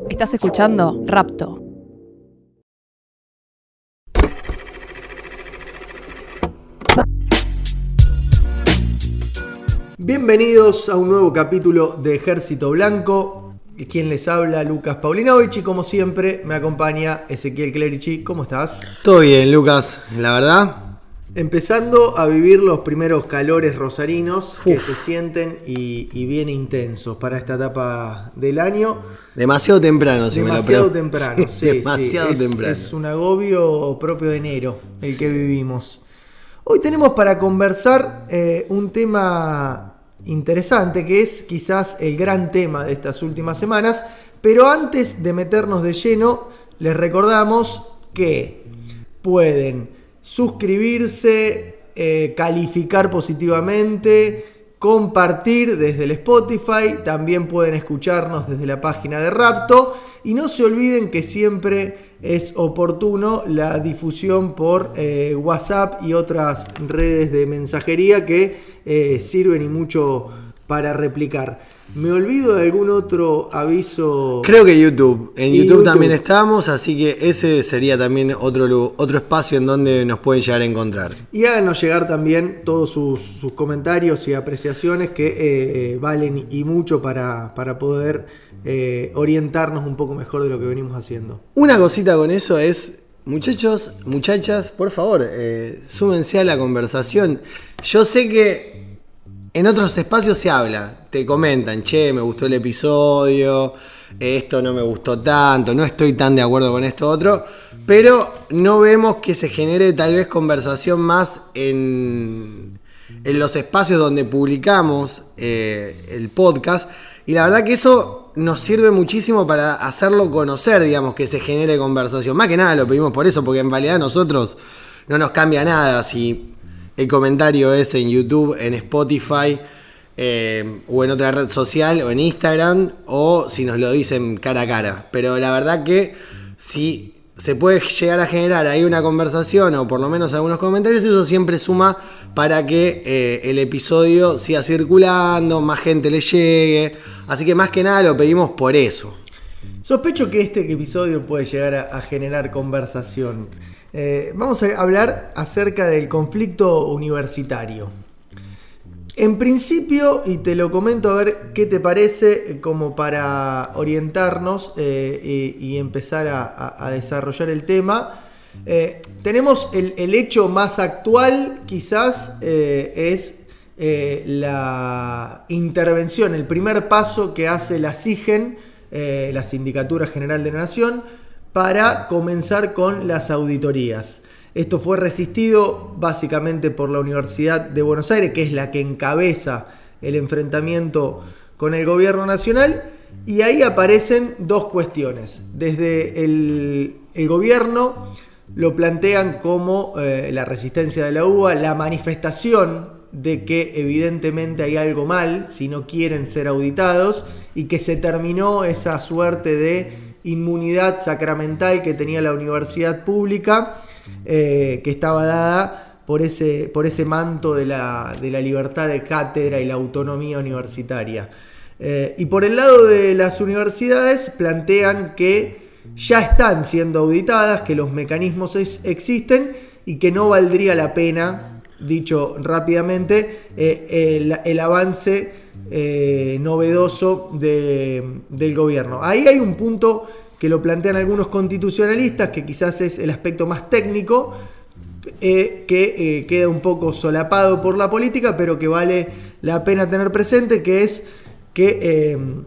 Estás escuchando Rapto. Bienvenidos a un nuevo capítulo de Ejército Blanco. Quien les habla, Lucas Paulinovich, y como siempre me acompaña Ezequiel Clerici. ¿Cómo estás? Todo bien, Lucas, la verdad. Empezando a vivir los primeros calores rosarinos que se sienten y bien intensos para esta etapa del año. Demasiado temprano, si demasiado me lo temprano, sí, demasiado sí. temprano. Es un agobio propio de enero el que vivimos. Hoy tenemos para conversar un tema interesante, que es quizás el gran tema de estas últimas semanas, pero antes de meternos de lleno, les recordamos que pueden suscribirse, calificar positivamente, compartir desde el Spotify, también pueden escucharnos desde la página de Rapto, y no se olviden que siempre es oportuno la difusión por WhatsApp y otras redes de mensajería que sirven y mucho para replicar. ¿Me olvido de algún otro aviso? Creo que YouTube. En YouTube también estamos, así que ese sería también otro espacio en donde nos pueden llegar a encontrar. Y háganos llegar también todos sus comentarios y apreciaciones que valen y mucho para poder orientarnos un poco mejor de lo que venimos haciendo. Una cosita con eso es, muchachos, muchachas, por favor, súmense a la conversación. Yo sé que en otros espacios se habla, te comentan, che, me gustó el episodio, esto no me gustó tanto, no estoy tan de acuerdo con esto otro, pero no vemos que se genere tal vez conversación más en los espacios donde publicamos el podcast, y la verdad que eso nos sirve muchísimo para hacerlo conocer, digamos, que se genere conversación. Más que nada lo pedimos por eso, porque en realidad a nosotros no nos cambia nada si el comentario es en YouTube, en Spotify, o en otra red social, o en Instagram, o si nos lo dicen cara a cara. Pero la verdad que si se puede llegar a generar ahí una conversación, o por lo menos algunos comentarios, eso siempre suma para que el episodio siga circulando, más gente le llegue. Así que más que nada lo pedimos por eso. Sospecho que este episodio puede llegar a generar conversación. Vamos a hablar acerca del conflicto universitario. En principio, y te lo comento a ver qué te parece, como para orientarnos y empezar a desarrollar el tema, tenemos el hecho más actual, quizás, es la intervención, el primer paso que hace la SIGEN, la Sindicatura General de la Nación, para comenzar con las auditorías. Esto fue resistido básicamente por la Universidad de Buenos Aires, que es la que encabeza el enfrentamiento con el gobierno nacional, y ahí aparecen dos cuestiones. Desde el gobierno lo plantean como la resistencia de la UBA, la manifestación de que evidentemente hay algo mal si no quieren ser auditados, y que se terminó esa suerte de inmunidad sacramental que tenía la universidad pública, que estaba dada por ese manto de la libertad de cátedra y la autonomía universitaria. Y por el lado de las universidades plantean que ya están siendo auditadas, que los mecanismos existen y que no valdría la pena, dicho rápidamente, el avance novedoso del gobierno. Ahí hay un punto que lo plantean algunos constitucionalistas, que quizás es el aspecto más técnico, que queda un poco solapado por la política, pero que vale la pena tener presente, que es que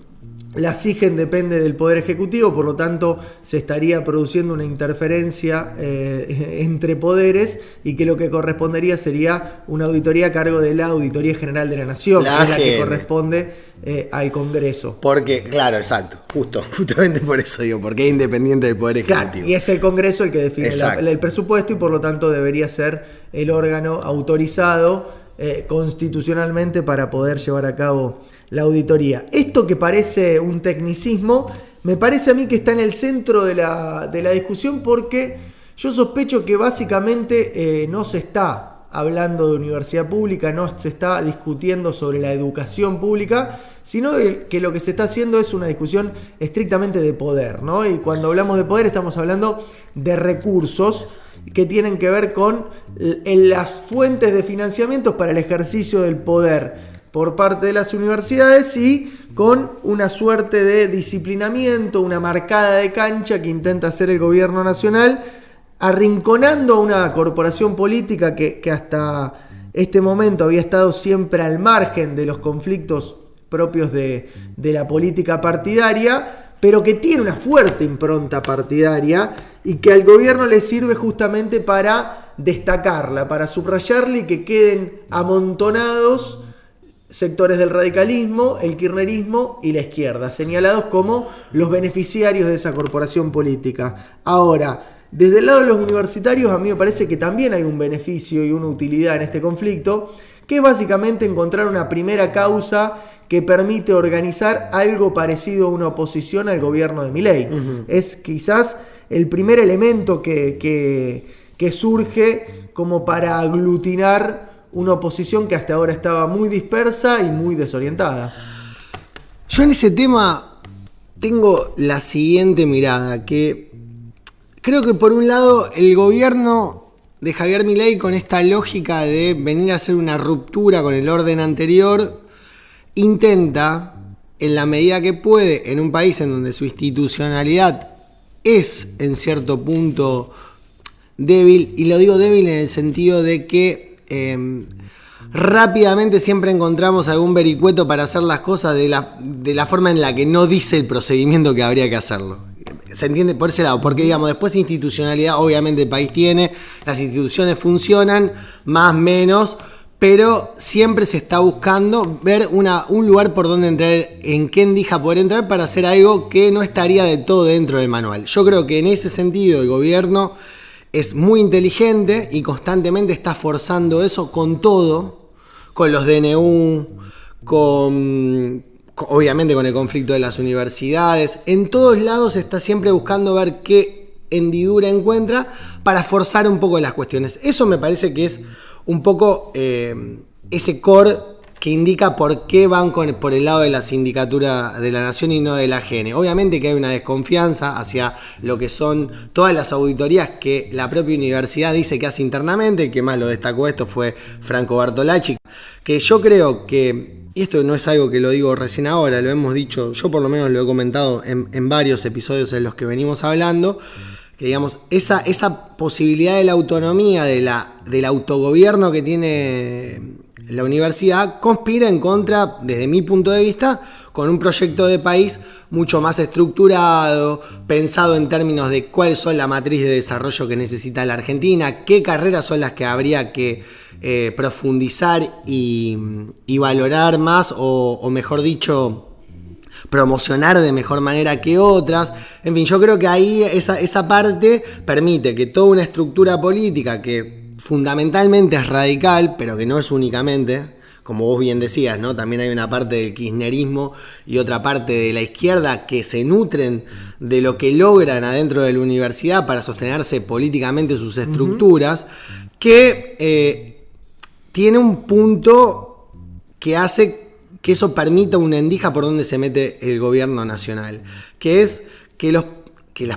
la SIGEN depende del Poder Ejecutivo, por lo tanto se estaría produciendo una interferencia entre poderes, y que lo que correspondería sería una auditoría a cargo de la Auditoría General de la Nación, que es la que corresponde al Congreso. Porque, claro, exacto, justamente por eso digo, porque es independiente del Poder Ejecutivo. Claro, y es el Congreso el que define el presupuesto, y por lo tanto debería ser el órgano autorizado constitucionalmente para poder llevar a cabo la auditoría. Esto, que parece un tecnicismo, me parece a mí que está en el centro de la discusión, porque yo sospecho que básicamente no se está hablando de universidad pública, no se está discutiendo sobre la educación pública, sino que lo que se está haciendo es una discusión estrictamente de poder, ¿no? Y cuando hablamos de poder estamos hablando de recursos que tienen que ver con las fuentes de financiamiento para el ejercicio del poder por parte de las universidades y con una suerte de disciplinamiento, una marcada de cancha que intenta hacer el gobierno nacional, arrinconando a una corporación política que hasta este momento había estado siempre al margen de los conflictos propios de la política partidaria, pero que tiene una fuerte impronta partidaria y que al gobierno le sirve justamente para destacarla, para subrayarla y que queden amontonados sectores del radicalismo, el kirchnerismo y la izquierda, señalados como los beneficiarios de esa corporación política. Ahora, desde el lado de los universitarios, a mí me parece que también hay un beneficio y una utilidad en este conflicto, que es básicamente encontrar una primera causa que permite organizar algo parecido a una oposición al gobierno de Milei. Uh-huh. Es quizás el primer elemento que surge como para aglutinar una oposición que hasta ahora estaba muy dispersa y muy desorientada. Yo en ese tema tengo la siguiente mirada, que creo que por un lado el gobierno de Javier Milei, con esta lógica de venir a hacer una ruptura con el orden anterior, intenta, en la medida que puede, en un país en donde su institucionalidad es en cierto punto débil, y lo digo débil en el sentido de que rápidamente siempre encontramos algún vericueto para hacer las cosas de la forma en la que no dice el procedimiento que habría que hacerlo. ¿Se entiende por ese lado? Porque, digamos, después institucionalidad obviamente el país tiene, las instituciones funcionan, más o menos, pero siempre se está buscando ver un lugar por donde entrar, en qué endija poder entrar para hacer algo que no estaría de todo dentro del manual. Yo creo que en ese sentido el gobierno es muy inteligente y constantemente está forzando eso con todo, con los DNU, obviamente con el conflicto de las universidades. En todos lados está siempre buscando ver qué hendidura encuentra para forzar un poco las cuestiones. Eso me parece que es un poco ese core que indica por qué van por el lado de la sindicatura de la Nación y no de la GN. Obviamente que hay una desconfianza hacia lo que son todas las auditorías que la propia universidad dice que hace internamente. El que más lo destacó esto fue Franco Bartolacci, que yo creo que, y esto no es algo que lo digo recién ahora, lo hemos dicho, yo por lo menos lo he comentado en varios episodios en los que venimos hablando, que digamos, esa posibilidad de la autonomía, del autogobierno que tiene la universidad, conspira en contra, desde mi punto de vista, con un proyecto de país mucho más estructurado, pensado en términos de cuáles son la matriz de desarrollo que necesita la Argentina, qué carreras son las que habría que profundizar y valorar más, o mejor dicho, promocionar de mejor manera que otras. En fin, yo creo que ahí esa parte permite que toda una estructura política que fundamentalmente es radical, pero que no es únicamente, como vos bien decías, ¿no? También hay una parte del kirchnerismo y otra parte de la izquierda que se nutren de lo que logran adentro de la universidad para sostenerse políticamente sus estructuras, que tiene un punto que hace que eso permita una endija por donde se mete el gobierno nacional, que es que los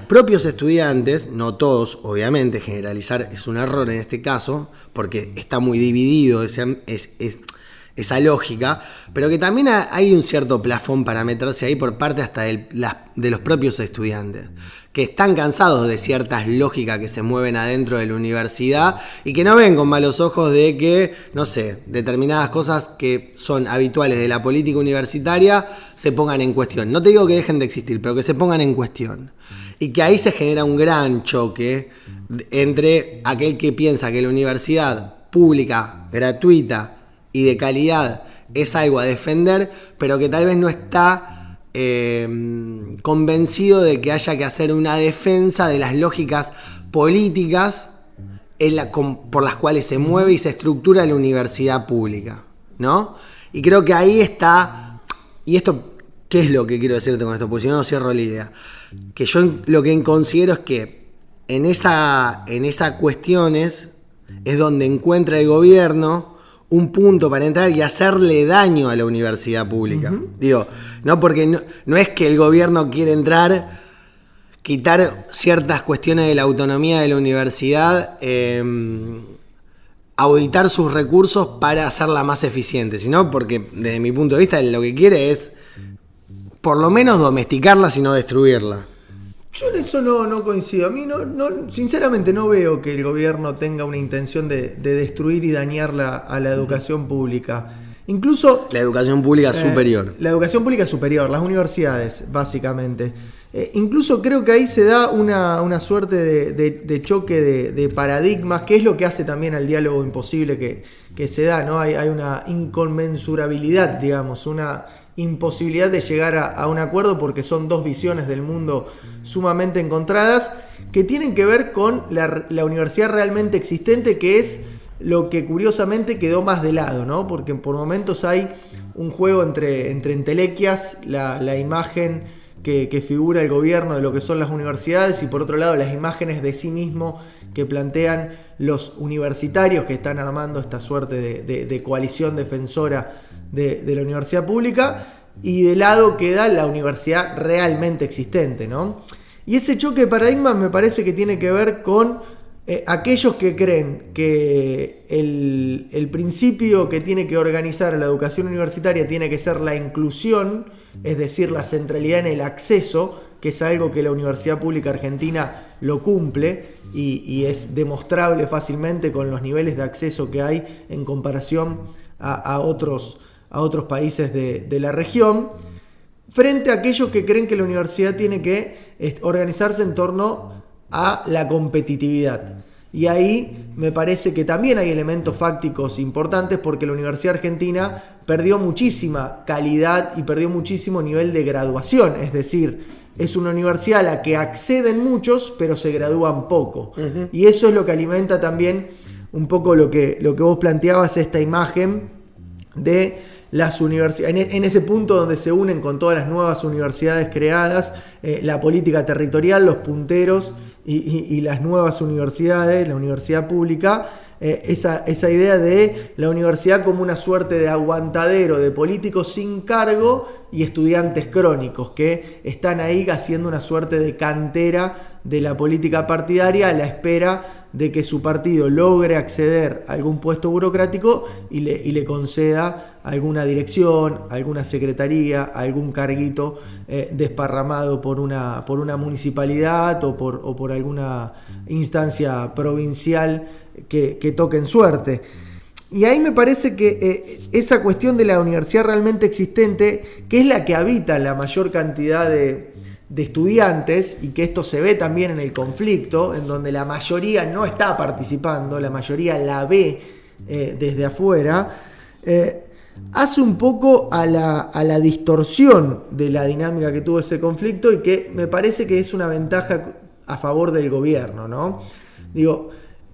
propios estudiantes, no todos, obviamente, generalizar es un error en este caso, porque está muy dividido esa lógica, pero que también hay un cierto plafón para meterse ahí por parte hasta de los propios estudiantes, que están cansados de ciertas lógicas que se mueven adentro de la universidad y que no ven con malos ojos de que, no sé, determinadas cosas que son habituales de la política universitaria se pongan en cuestión. No te digo que dejen de existir, pero que se pongan en cuestión. Y que ahí se genera un gran choque entre aquel que piensa que la universidad pública, gratuita y de calidad es algo a defender, pero que tal vez no está convencido de que haya que hacer una defensa de las lógicas políticas por las cuales se mueve y se estructura la universidad pública, ¿no? Y creo que ahí está, y esto, ¿qué es lo que quiero decirte con esto? Porque si no, no cierro la idea. Que yo lo que considero es que en esas cuestiones es donde encuentra el gobierno un punto para entrar y hacerle daño a la universidad pública. Digo, no porque no es que el gobierno quiere entrar, quitar ciertas cuestiones de la autonomía de la universidad, auditar sus recursos para hacerla más eficiente, sino porque desde mi punto de vista lo que quiere es por lo menos domesticarla, sino destruirla. Yo en eso no coincido. A mí sinceramente no veo que el gobierno tenga una intención de destruir y dañar a la educación pública. Incluso la educación pública superior. La educación pública superior, las universidades, básicamente. Incluso creo que ahí se da una suerte de choque de paradigmas, que es lo que hace también al diálogo imposible que se da, ¿no? Hay una inconmensurabilidad, digamos, una imposibilidad de llegar a un acuerdo porque son dos visiones del mundo sumamente encontradas que tienen que ver con la universidad realmente existente, que es lo que curiosamente quedó más de lado, ¿no? Porque por momentos hay un juego entre entelequias, la imagen que figura el gobierno de lo que son las universidades, y por otro lado las imágenes de sí mismo que plantean los universitarios que están armando esta suerte de coalición defensora de la universidad pública, y de lado queda la universidad realmente existente, ¿no? Y ese choque de paradigmas me parece que tiene que ver con aquellos que creen que el principio que tiene que organizar la educación universitaria tiene que ser la inclusión, es decir, la centralidad en el acceso, que es algo que la Universidad Pública Argentina lo cumple y es demostrable fácilmente con los niveles de acceso que hay en comparación a otros países de la región, frente a aquellos que creen que la universidad tiene que organizarse en torno a la competitividad. Y ahí me parece que también hay elementos fácticos importantes, porque la Universidad Argentina perdió muchísima calidad y perdió muchísimo nivel de graduación. Es decir, es una universidad a la que acceden muchos, pero se gradúan poco. Uh-huh. Y eso es lo que alimenta también un poco lo que vos planteabas, esta imagen de las universidades, en ese punto donde se unen con todas las nuevas universidades creadas, la política territorial, los punteros y las nuevas universidades, la universidad pública, esa idea de la universidad como una suerte de aguantadero de políticos sin cargo y estudiantes crónicos que están ahí haciendo una suerte de cantera de la política partidaria a la espera de que su partido logre acceder a algún puesto burocrático y le conceda alguna dirección, alguna secretaría, algún carguito desparramado por una municipalidad o por alguna instancia provincial que toquen suerte. Y ahí me parece que esa cuestión de la universidad realmente existente, que es la que habita la mayor cantidad de estudiantes, y que esto se ve también en el conflicto, en donde la mayoría no está participando, la mayoría la ve desde afuera, hace un poco a la distorsión de la dinámica que tuvo ese conflicto, y que me parece que es una ventaja a favor del gobierno, ¿no? Digo,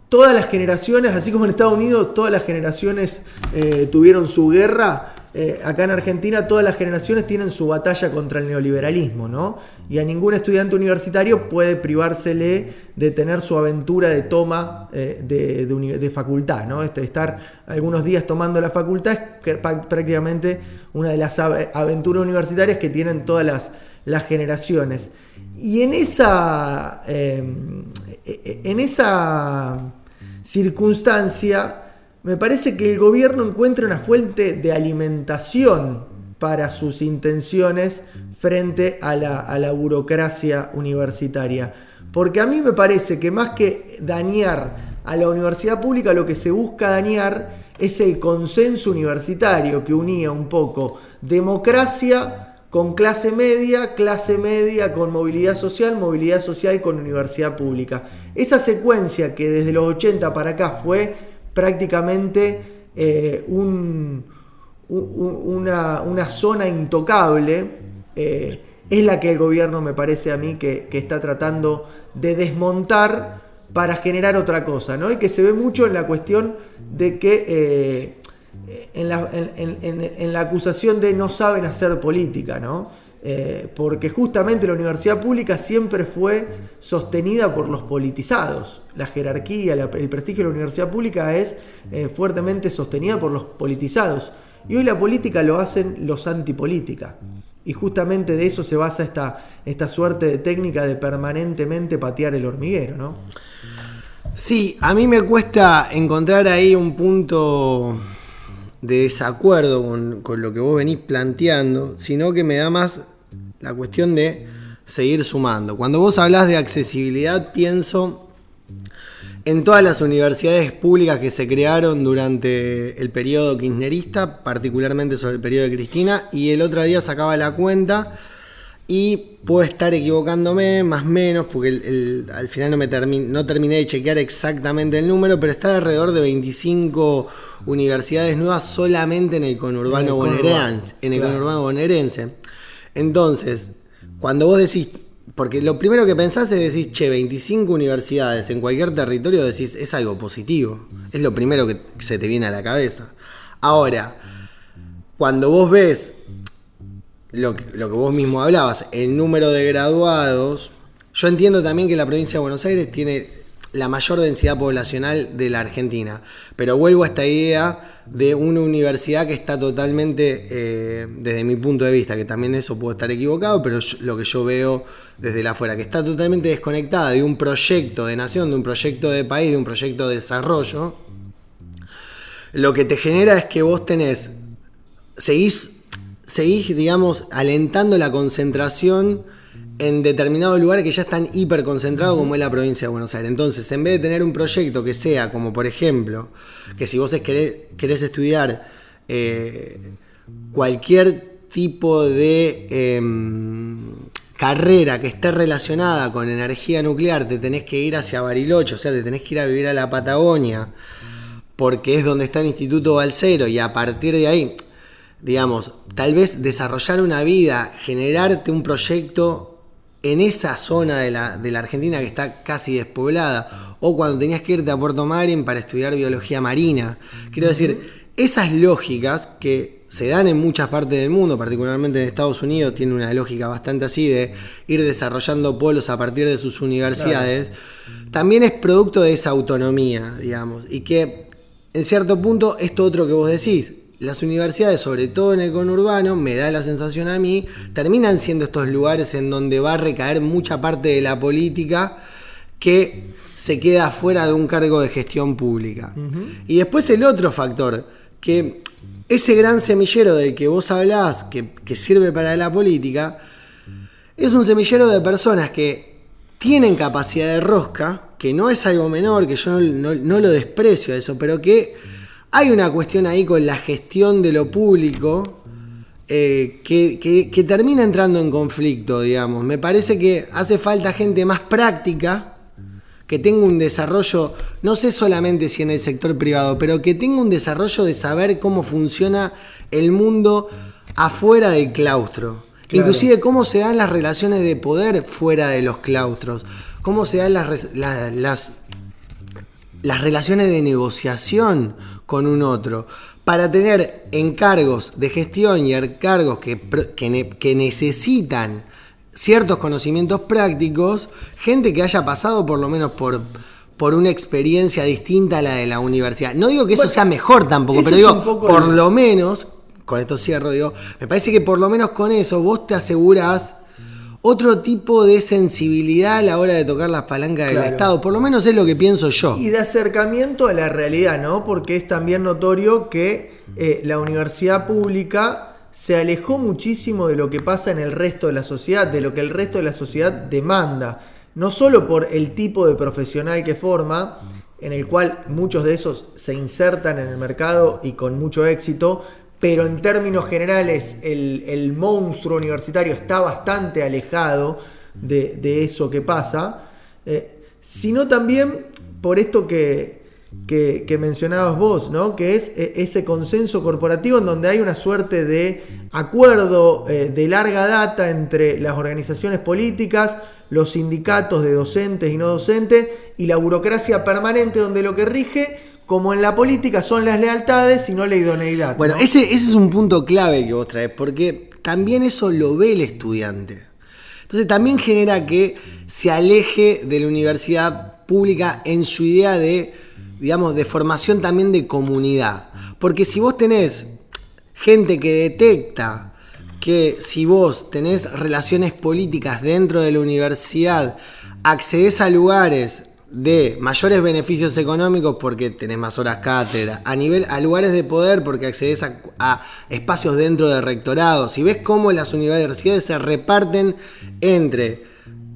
todas las generaciones, así como en Estados Unidos, todas las generaciones tuvieron su guerra. Acá en Argentina todas las generaciones tienen su batalla contra el neoliberalismo, ¿no? Y a ningún estudiante universitario puede privársele de tener su aventura de toma de facultad, ¿no? Estar algunos días tomando la facultad es prácticamente una de las aventuras universitarias que tienen todas las generaciones. Y en esa circunstancia me parece que el gobierno encuentra una fuente de alimentación para sus intenciones frente a la burocracia universitaria. Porque a mí me parece que más que dañar a la universidad pública, lo que se busca dañar es el consenso universitario que unía un poco democracia con clase media con movilidad social con universidad pública. Esa secuencia que desde los 80 para acá fue prácticamente una zona intocable, es la que el gobierno, me parece a mí, que está tratando de desmontar para generar otra cosa, ¿no? Y que se ve mucho en la cuestión de que en la acusación de no saben hacer política, ¿no? porque justamente la universidad pública siempre fue sostenida por los politizados. La jerarquía, el prestigio de la universidad pública es fuertemente sostenida por los politizados. Y hoy la política lo hacen los antipolítica. Y justamente de eso se basa esta suerte de técnica de permanentemente patear el hormiguero, ¿no? Sí, a mí me cuesta encontrar ahí un punto de desacuerdo con lo que vos venís planteando, sino que me da más la cuestión de seguir sumando. Cuando vos hablás de accesibilidad, pienso en todas las universidades públicas que se crearon durante el periodo kirchnerista, particularmente sobre el periodo de Cristina, y el otro día sacaba la cuenta y puedo estar equivocándome más o menos, porque al final no terminé de chequear exactamente el número, pero está alrededor de 25 universidades nuevas solamente en el conurbano bonaerense. Entonces, cuando vos decís, porque lo primero que pensás es decir, 25 universidades en cualquier territorio, decís, es algo positivo. Es lo primero que se te viene a la cabeza. Ahora, cuando vos ves lo que vos mismo hablabas, el número de graduados, yo entiendo también que la provincia de Buenos Aires tiene la mayor densidad poblacional de la Argentina, pero vuelvo a esta idea de una universidad que está totalmente, desde mi punto de vista, que también eso puedo estar equivocado, pero lo que yo veo desde la afuera, que está totalmente desconectada de un proyecto de nación, de un proyecto de país, de un proyecto de desarrollo. Lo que te genera es que vos seguís, digamos, alentando la concentración en determinados lugares que ya están hiperconcentrados, como es la provincia de Buenos Aires. Entonces, en vez de tener un proyecto que sea, como por ejemplo, que si vos querés estudiar cualquier tipo de carrera que esté relacionada con energía nuclear, te tenés que ir hacia Bariloche, o sea, te tenés que ir a vivir a la Patagonia, porque es donde está el Instituto Balsero, y a partir de ahí, digamos, tal vez desarrollar una vida, generarte un proyecto en esa zona de la Argentina que está casi despoblada, o cuando tenías que irte a Puerto Madryn para estudiar biología marina. Quiero decir, esas lógicas que se dan en muchas partes del mundo, particularmente en Estados Unidos, tiene una lógica bastante así de ir desarrollando polos a partir de sus universidades, claro, también es producto de esa autonomía, digamos, y que en cierto punto, esto otro que vos decís, las universidades, sobre todo en el conurbano, me da la sensación a mí, terminan siendo estos lugares en donde va a recaer mucha parte de la política que se queda fuera de un cargo de gestión pública. Y después el otro factor, que ese gran semillero del que vos hablás, que sirve para la política, es un semillero de personas que tienen capacidad de rosca, que no es algo menor, que yo no lo desprecio a eso, pero que hay una cuestión ahí con la gestión de lo público que termina entrando en conflicto, digamos. Me parece que hace falta gente más práctica, que tenga un desarrollo, no sé solamente si en el sector privado, pero que tenga un desarrollo de saber cómo funciona el mundo afuera del claustro. Claro. Inclusive cómo se dan las relaciones de poder fuera de los claustros, cómo se dan las relaciones de negociación con un otro, para tener encargos de gestión y encargos que necesitan ciertos conocimientos prácticos, gente que haya pasado por lo menos por una experiencia distinta a la de la universidad. No digo que eso sea mejor tampoco, pero digo, por lo menos, con esto cierro, digo, me parece que por lo menos con eso vos te asegurás otro tipo de sensibilidad a la hora de tocar las palancas del Estado, por lo menos es lo que pienso yo. Y de acercamiento a la realidad, ¿no? Porque es también notorio que la universidad pública se alejó muchísimo de lo que pasa en el resto de la sociedad, de lo que el resto de la sociedad demanda. No solo por el tipo de profesional que forma, en el cual muchos de esos se insertan en el mercado y con mucho éxito, pero en términos generales el monstruo universitario está bastante alejado de eso que pasa, sino también por esto que mencionabas vos, ¿no? Que es ese consenso corporativo en donde hay una suerte de acuerdo de larga data entre las organizaciones políticas, los sindicatos de docentes y no docentes y la burocracia permanente, donde lo que rige, como en la política, son las lealtades y no la idoneidad, ¿no? Bueno, ese es un punto clave que vos traes, porque también eso lo ve el estudiante. Entonces también genera que se aleje de la universidad pública en su idea de, digamos, de formación también de comunidad. Porque si vos tenés gente que detecta que si vos tenés relaciones políticas dentro de la universidad, accedés a lugares de mayores beneficios económicos porque tenés más horas cátedra, a lugares de poder porque accedes a espacios dentro del rectorado. Si ves cómo las universidades se reparten entre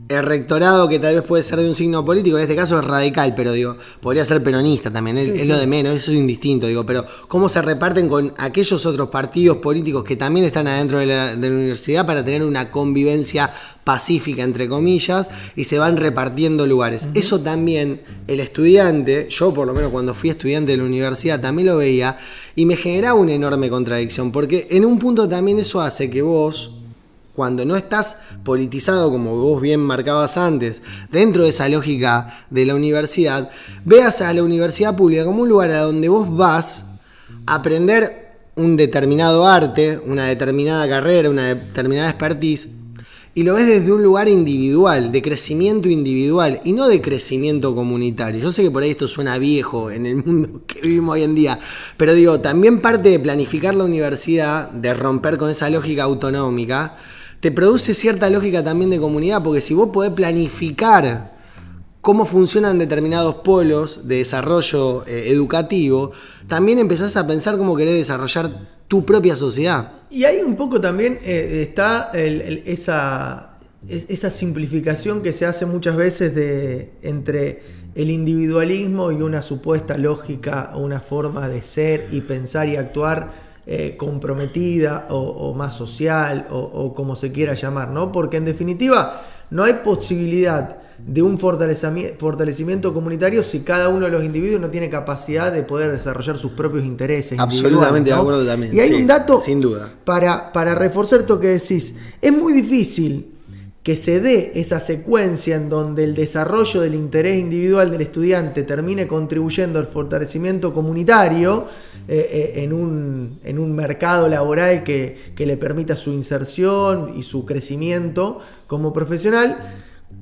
el rectorado, que tal vez puede ser de un signo político, en este caso es radical, pero digo, podría ser peronista también, es lo de menos, eso es indistinto, digo, pero cómo se reparten con aquellos otros partidos políticos que también están adentro de la universidad para tener una convivencia pacífica, entre comillas, y se van repartiendo lugares. Uh-huh. Eso también, el estudiante, yo por lo menos cuando fui estudiante de la universidad también lo veía, y me generaba una enorme contradicción, porque en un punto también eso hace que vos, cuando no estás politizado, como vos bien marcabas antes, dentro de esa lógica de la universidad, veas a la universidad pública como un lugar a donde vos vas a aprender un determinado arte, una determinada carrera, una determinada expertise, y lo ves desde un lugar individual, de crecimiento individual, y no de crecimiento comunitario. Yo sé que por ahí esto suena viejo en el mundo que vivimos hoy en día, pero digo, también parte de planificar la universidad, de romper con esa lógica autonómica, te produce cierta lógica también de comunidad, porque si vos podés planificar cómo funcionan determinados polos de desarrollo educativo, también empezás a pensar cómo querés desarrollar tu propia sociedad. Y ahí un poco también está esa simplificación que se hace muchas veces entre el individualismo y una supuesta lógica o una forma de ser y pensar y actuar comprometida o más social o como se quiera llamar, ¿no? Porque en definitiva no hay posibilidad de un fortalecimiento comunitario si cada uno de los individuos no tiene capacidad de poder desarrollar sus propios intereses. Absolutamente, ¿no? De acuerdo también. Y hay un dato, sin duda, para reforzar esto que decís. Es muy difícil que se dé esa secuencia en donde el desarrollo del interés individual del estudiante termine contribuyendo al fortalecimiento comunitario en un mercado laboral que le permita su inserción y su crecimiento como profesional,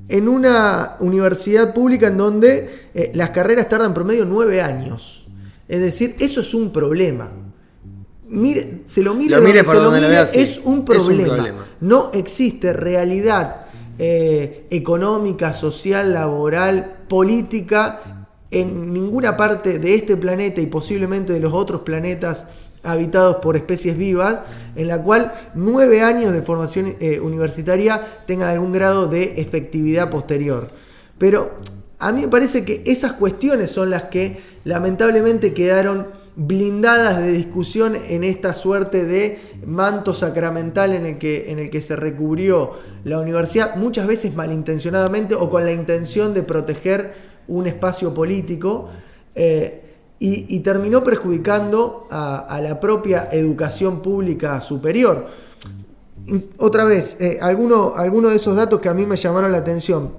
en una universidad pública en donde las carreras tardan promedio 9 años. Es decir, eso es un problema. Se lo mire es un problema. No existe realidad económica, social, laboral, política en ninguna parte de este planeta y posiblemente de los otros planetas habitados por especies vivas, en la cual 9 años de formación universitaria tengan algún grado de efectividad posterior. Pero a mí me parece que esas cuestiones son las que lamentablemente quedaron blindadas de discusión en esta suerte de manto sacramental en el que se recubrió la universidad, muchas veces malintencionadamente o con la intención de proteger un espacio político, y terminó perjudicando a la propia educación pública superior. Otra vez, alguno de esos datos que a mí me llamaron la atención.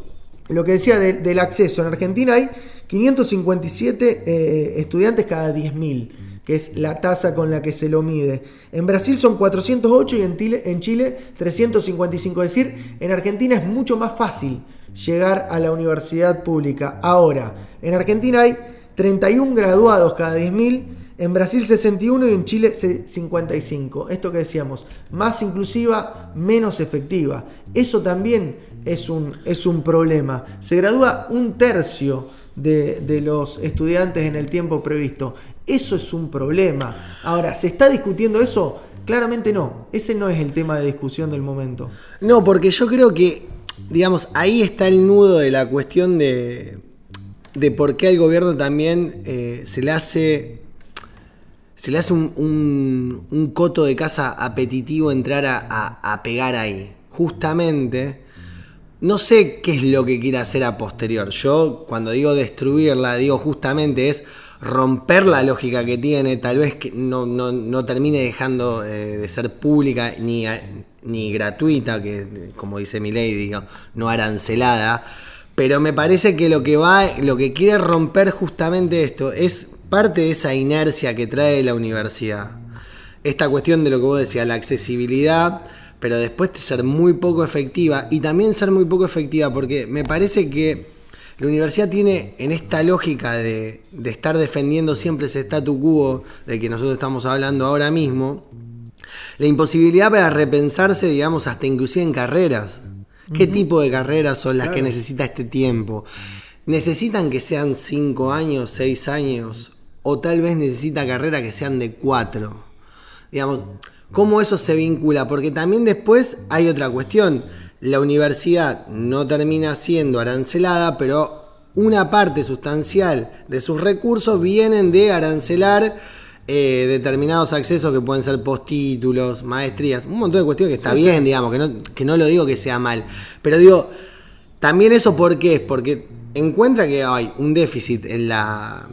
Lo que decía del acceso. En Argentina hay 557 estudiantes cada 10.000, que es la tasa con la que se lo mide. En Brasil son 408 y en Chile 355. Es decir, en Argentina es mucho más fácil llegar a la universidad pública. Ahora, en Argentina hay 31 graduados cada 10.000, en Brasil 61 y en Chile 55. Esto que decíamos, más inclusiva, menos efectiva. Eso también es un problema. Se gradúa 1/3 de los estudiantes en el tiempo previsto. Eso es un problema. Ahora, ¿se está discutiendo eso? Claramente no. Ese no es el tema de discusión del momento. No, porque yo creo que, digamos, ahí está el nudo de la cuestión de por qué al gobierno también se le hace un coto de caza apetitivo entrar a pegar ahí. Justamente, no sé qué es lo que quiere hacer a posterior. Yo, cuando digo destruirla, digo justamente es romper la lógica que tiene, tal vez que no termine dejando de ser pública ni gratuita, que como dice Milei, digo, no arancelada. Pero me parece que lo que quiere romper justamente esto es parte de esa inercia que trae la universidad. Esta cuestión de lo que vos decías, la accesibilidad, pero después ser muy poco efectiva, y también ser muy poco efectiva porque me parece que la universidad tiene, en esta lógica de estar defendiendo siempre ese statu quo del que nosotros estamos hablando ahora mismo, la imposibilidad para repensarse, digamos, hasta inclusive en carreras. ¿Qué tipo de carreras son las que necesita este tiempo? ¿Necesitan que sean 5 años, 6 años? ¿O tal vez necesita carreras que sean de 4? Digamos, ¿cómo eso se vincula? Porque también después hay otra cuestión. La universidad no termina siendo arancelada, pero una parte sustancial de sus recursos vienen de arancelar determinados accesos que pueden ser postítulos, maestrías, un montón de cuestiones que está bien, digamos, que no lo digo que sea mal. Pero digo, también eso ¿por qué? Es porque encuentra que hay un déficit en la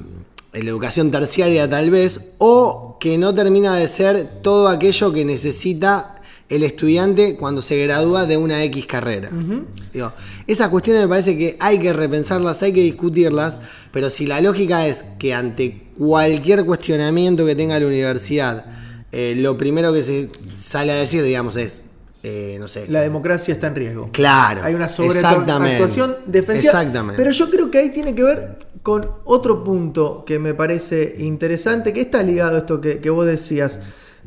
educación terciaria tal vez, o que no termina de ser todo aquello que necesita el estudiante cuando se gradúa de una X carrera. Digo, esas cuestiones me parece que hay que repensarlas, hay que discutirlas, pero si la lógica es que ante cualquier cuestionamiento que tenga la universidad, lo primero que se sale a decir, digamos, es no sé. La democracia está en riesgo. Claro. Hay una sobreactuación defensiva. Exactamente. Pero yo creo que ahí tiene que ver con otro punto que me parece interesante, que está ligado a esto que vos decías.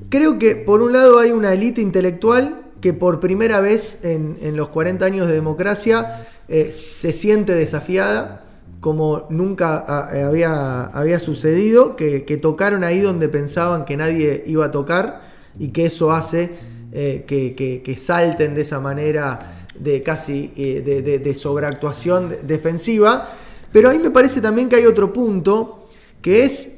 Creo que por un lado hay una élite intelectual que por primera vez en los 40 años de democracia se siente desafiada, como nunca había sucedido, que tocaron ahí donde pensaban que nadie iba a tocar, y que eso hace que salten de esa manera de casi de sobreactuación defensiva. Pero ahí me parece también que hay otro punto que es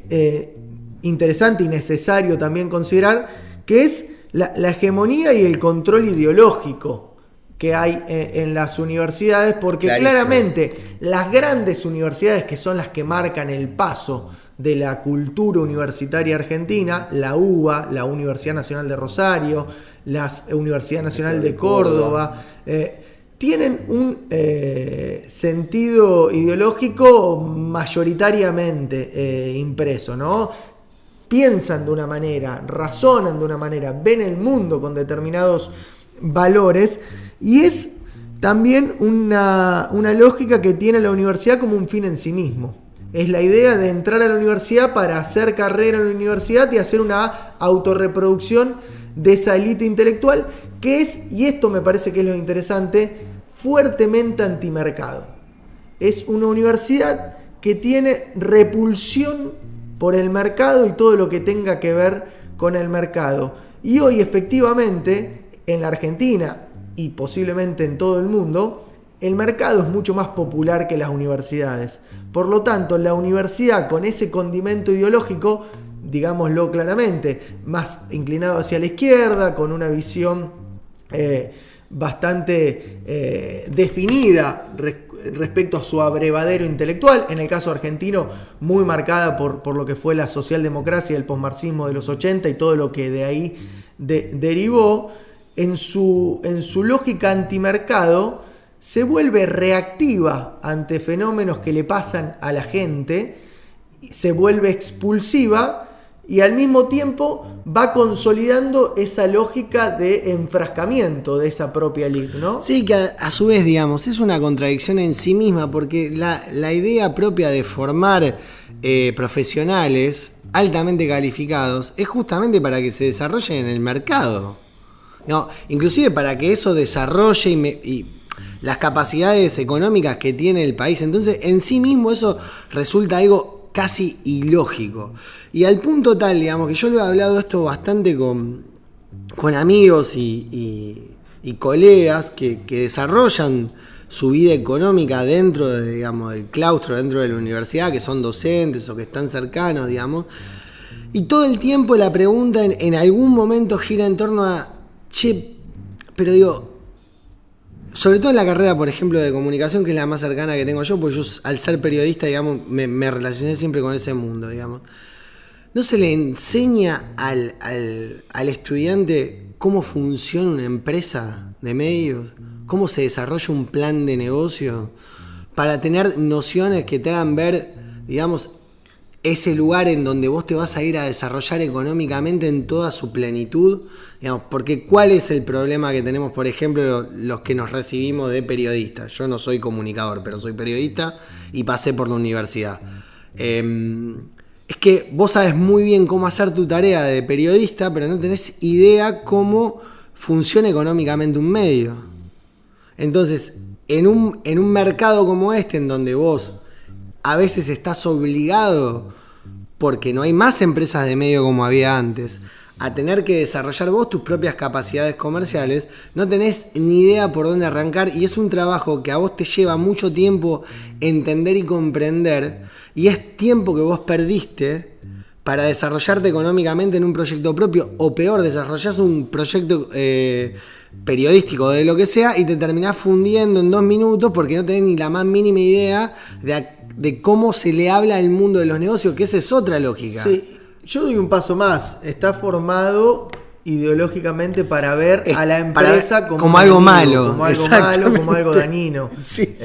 interesante y necesario también considerar, que es la hegemonía y el control ideológico que hay en las universidades, porque claramente las grandes universidades, que son las que marcan el paso de la cultura universitaria argentina, la UBA, la Universidad Nacional de Rosario, la Universidad Nacional de Córdoba, tienen un sentido ideológico mayoritariamente impreso, ¿no? Piensan de una manera, razonan de una manera, ven el mundo con determinados valores, y es también una lógica que tiene la universidad como un fin en sí mismo. Es la idea de entrar a la universidad para hacer carrera en la universidad y hacer una autorreproducción de esa élite intelectual que es, y esto me parece que es lo interesante, fuertemente antimercado. Es una universidad que tiene repulsión por el mercado y todo lo que tenga que ver con el mercado. Y hoy efectivamente en la Argentina y posiblemente en todo el mundo, el mercado es mucho más popular que las universidades. Por lo tanto, la universidad con ese condimento ideológico, digámoslo claramente, más inclinado hacia la izquierda, con una visión bastante definida respecto a su abrevadero intelectual, en el caso argentino muy marcada por lo que fue la socialdemocracia y el posmarxismo de los 80 y todo lo que de ahí derivó, en su lógica antimercado se vuelve reactiva ante fenómenos que le pasan a la gente, se vuelve expulsiva y al mismo tiempo va consolidando esa lógica de enfrascamiento de esa propia élite, ¿no? Sí, que a su vez, digamos, es una contradicción en sí misma, porque la idea propia de formar profesionales altamente calificados es justamente para que se desarrollen en el mercado. No, inclusive para que eso desarrolle y las capacidades económicas que tiene el país. Entonces, en sí mismo eso resulta algo casi ilógico. Y al punto tal, digamos, que yo lo he hablado esto bastante con amigos y colegas que desarrollan su vida económica dentro de, digamos, del claustro, dentro de la universidad, que son docentes o que están cercanos, digamos. Y todo el tiempo la pregunta en algún momento gira en torno a, che, pero digo, sobre todo en la carrera, por ejemplo, de comunicación, que es la más cercana que tengo yo, porque yo al ser periodista, digamos, me relacioné siempre con ese mundo, digamos. ¿No se le enseña al estudiante cómo funciona una empresa de medios? ¿Cómo se desarrolla un plan de negocio? Para tener nociones que te hagan ver, digamos, ese lugar en donde vos te vas a ir a desarrollar económicamente en toda su plenitud, digamos, porque ¿cuál es el problema que tenemos, por ejemplo, los que nos recibimos de periodistas? Yo no soy comunicador, pero soy periodista y pasé por la universidad. Es que vos sabes muy bien cómo hacer tu tarea de periodista, pero no tenés idea cómo funciona económicamente un medio. Entonces, en un mercado como este, en donde vos a veces estás obligado, porque no hay más empresas de medio como había antes, a tener que desarrollar vos tus propias capacidades comerciales, no tenés ni idea por dónde arrancar, y es un trabajo que a vos te lleva mucho tiempo entender y comprender, y es tiempo que vos perdiste para desarrollarte económicamente en un proyecto propio, o peor, desarrollás un proyecto periodístico de lo que sea y te terminás fundiendo en 2 minutos porque no tenés ni la más mínima idea de cómo se le habla al mundo de los negocios, que esa es otra lógica. Sí, yo doy un paso más. Está formado ideológicamente para ver a la empresa como algo malo, como algo dañino. Sí.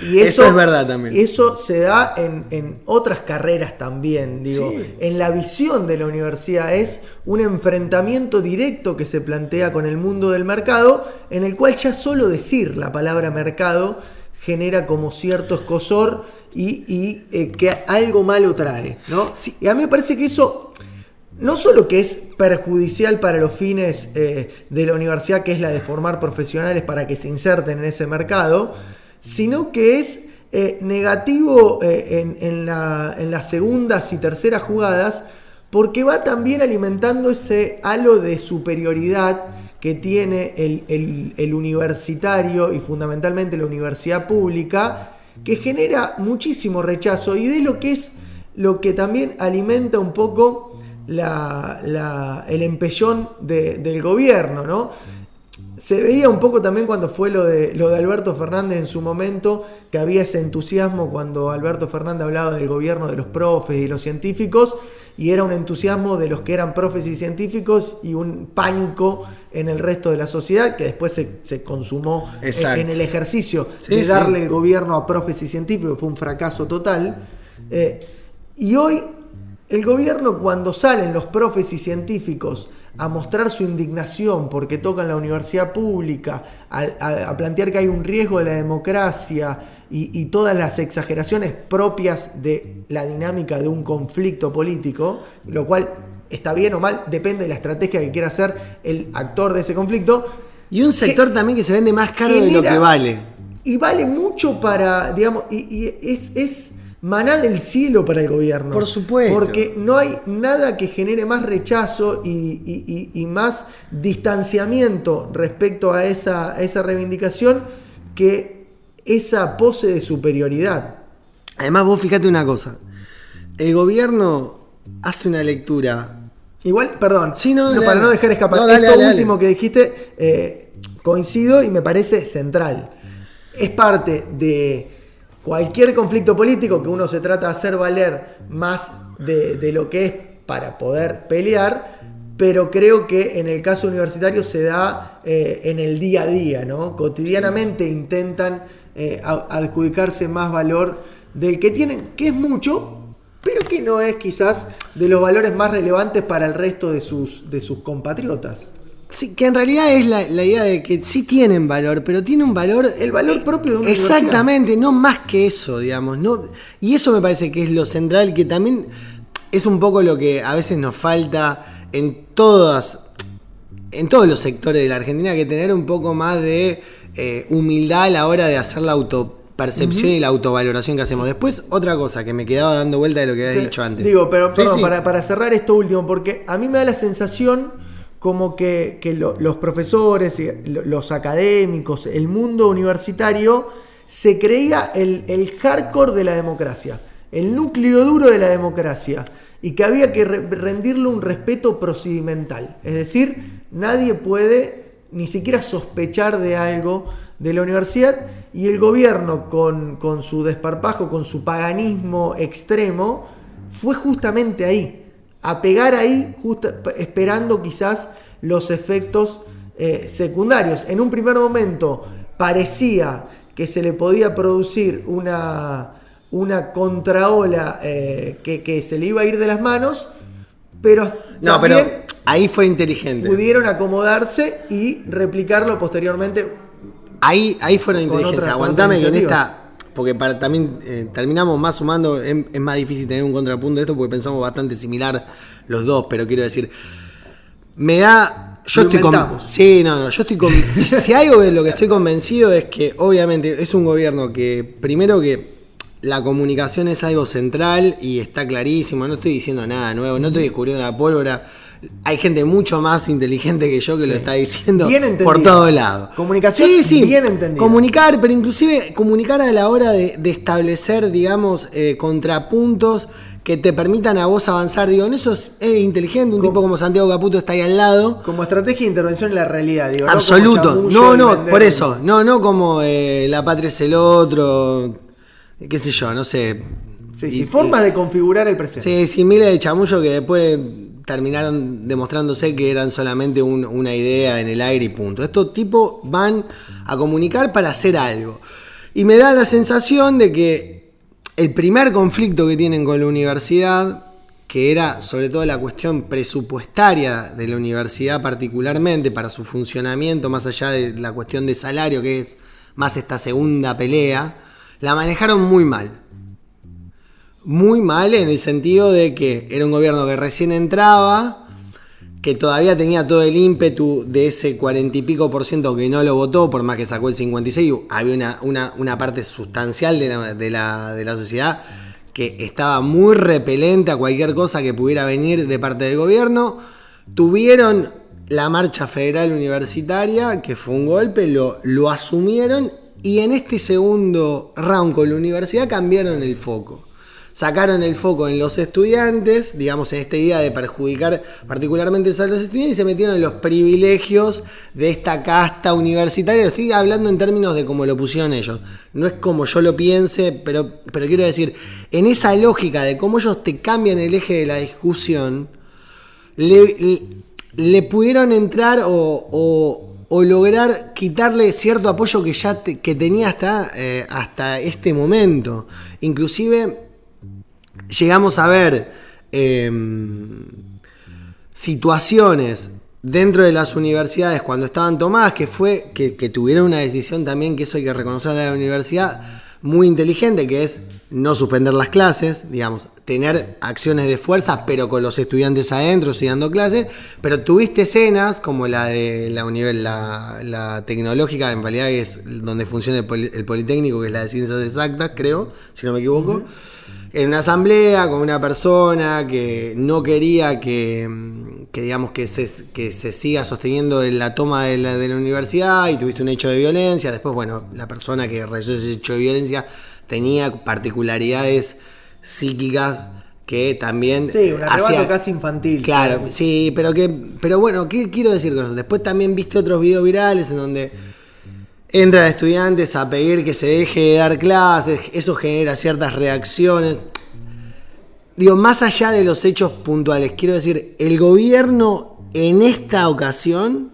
Y eso es verdad también. Eso se da en otras carreras también, digo. Sí. En la visión de la universidad es un enfrentamiento directo que se plantea con el mundo del mercado, en el cual ya solo decir la palabra mercado genera como cierto escozor y que algo malo trae, ¿no? Sí. Y a mí me parece que eso no solo que es perjudicial para los fines de la universidad, que es la de formar profesionales para que se inserten en ese mercado, sino que es negativo en las segundas y terceras jugadas, porque va también alimentando ese halo de superioridad que tiene el universitario y fundamentalmente la universidad pública, que genera muchísimo rechazo y de lo que es lo que también alimenta un poco el empellón del gobierno, ¿no? Se veía un poco también cuando fue lo de Alberto Fernández en su momento, que había ese entusiasmo cuando Alberto Fernández hablaba del gobierno de los profes y los científicos, y era un entusiasmo de los que eran profes y científicos y un pánico en el resto de la sociedad que después se consumó en el ejercicio de darle el gobierno a profes y científicos. Fue un fracaso total. Y hoy el gobierno, cuando salen los profes y científicos a mostrar su indignación porque tocan la universidad pública, a plantear que hay un riesgo de la democracia y todas las exageraciones propias de la dinámica de un conflicto político, lo cual está bien o mal, depende de la estrategia que quiera hacer el actor de ese conflicto. Y un sector también que se vende más caro de lo que vale. Y vale mucho para, digamos, y es maná del cielo para el gobierno. Por supuesto. Porque no hay nada que genere más rechazo y más distanciamiento respecto a esa reivindicación que esa pose de superioridad. Además, vos fíjate una cosa. El gobierno hace una lectura. Igual, perdón, sí, para no dejar escapar. Esto último que dijiste, coincido y me parece central. Es parte de cualquier conflicto político que uno se trata de hacer valer más de lo que es para poder pelear, pero creo que en el caso universitario se da en el día a día, ¿no? Cotidianamente intentan adjudicarse más valor del que tienen, que es mucho, pero que no es quizás de los valores más relevantes para el resto de sus compatriotas. Sí, que en realidad es la idea de que sí tienen valor, pero tiene un valor... El valor propio de una exactamente, no más que eso, digamos. No, y eso me parece que es lo central, que también es un poco lo que a veces nos falta en todos los sectores de la Argentina, que tener un poco más de humildad a la hora de hacer la autopercepción y la autovaloración que hacemos. Después, otra cosa que me quedaba dando vuelta de lo que había dicho antes. Digo, pero perdón, sí. Para cerrar esto último, porque a mí me da la sensación como que los profesores, los académicos, el mundo universitario, se creía el hardcore de la democracia, el núcleo duro de la democracia, y que había que rendirle un respeto procedimental. Es decir, nadie puede ni siquiera sospechar de algo de la universidad, y el gobierno con su desparpajo, con su paganismo extremo, fue justamente ahí, a pegar ahí, esperando quizás los efectos secundarios. En un primer momento parecía que se le podía producir una una contraola que se le iba a ir de las manos, pero No, también pero ahí fue inteligente. pudieron acomodarse y replicarlo posteriormente. Ahí fueron inteligentes. otras Aguantame que en iniciativas. esta. Porque también terminamos más sumando. Es más difícil tener un contrapunto de esto porque pensamos bastante similar los dos. Pero quiero decir. Me da. Yo Lo estoy inventamos. Sí, no. Yo estoy si algo de lo que estoy convencido es que, obviamente, es un gobierno que. Primero que. La comunicación es algo central y está clarísimo. No estoy diciendo nada nuevo. No estoy descubriendo la pólvora. Hay gente mucho más inteligente que yo que lo está diciendo Bien entendido. por todos lados. Comunicación bien entendida. Comunicar, pero inclusive comunicar a la hora de establecer, digamos, contrapuntos que te permitan a vos avanzar. Digo, en eso es inteligente. Un tipo como Santiago Caputo está ahí al lado. Como estrategia de intervención en la realidad, digo. Absoluto. No, como chamullo y No, vender. por eso. No como la patria es el otro. Qué sé yo, no sé. Sí, formas de configurar el presente. Sí, miles de chamullos que después terminaron demostrándose que eran solamente una idea en el aire y punto. Estos tipos van a comunicar para hacer algo. Y me da la sensación de que el primer conflicto que tienen con la universidad, que era sobre todo la cuestión presupuestaria de la universidad particularmente para su funcionamiento, más allá de la cuestión de salario, que es más esta segunda pelea, la manejaron muy mal. Muy mal en el sentido de que era un gobierno que recién entraba, que todavía tenía todo el ímpetu de ese 40 y pico % que no lo votó, por más que sacó el 56, había una parte sustancial de la sociedad que estaba muy repelente a cualquier cosa que pudiera venir de parte del gobierno. Tuvieron la marcha federal universitaria, que fue un golpe, lo asumieron, y en este segundo round con la universidad cambiaron el foco. Sacaron el foco en los estudiantes, digamos, en esta idea de perjudicar particularmente a los estudiantes, y se metieron en los privilegios de esta casta universitaria. Lo estoy hablando en términos de cómo lo pusieron ellos. No es como yo lo piense, pero quiero decir, en esa lógica de cómo ellos te cambian el eje de la discusión, le pudieron entrar o lograr quitarle cierto apoyo que ya que tenía hasta este momento. Inclusive llegamos a ver situaciones dentro de las universidades cuando estaban tomadas que tuvieron una decisión también, que eso hay que reconocer a la universidad, muy inteligente, que es no suspender las clases, digamos, tener acciones de fuerza, pero con los estudiantes adentro, sí dando clases. Pero tuviste escenas como la de la tecnológica, en realidad es donde funciona el Politécnico, que es la de Ciencias Exactas, creo, si no me equivoco. Uh-huh. En una asamblea con una persona que no quería que digamos que se siga sosteniendo la toma de la universidad, y tuviste un hecho de violencia. Después, bueno, la persona que realizó ese hecho de violencia tenía particularidades psíquicas que también sí, un arrebato casi infantil. Claro, sí, pero bueno, ¿qué quiero decir con eso? Después también viste otros videos virales en donde entran estudiantes a pedir que se deje de dar clases, eso genera ciertas reacciones. Digo, más allá de los hechos puntuales, quiero decir, el gobierno en esta ocasión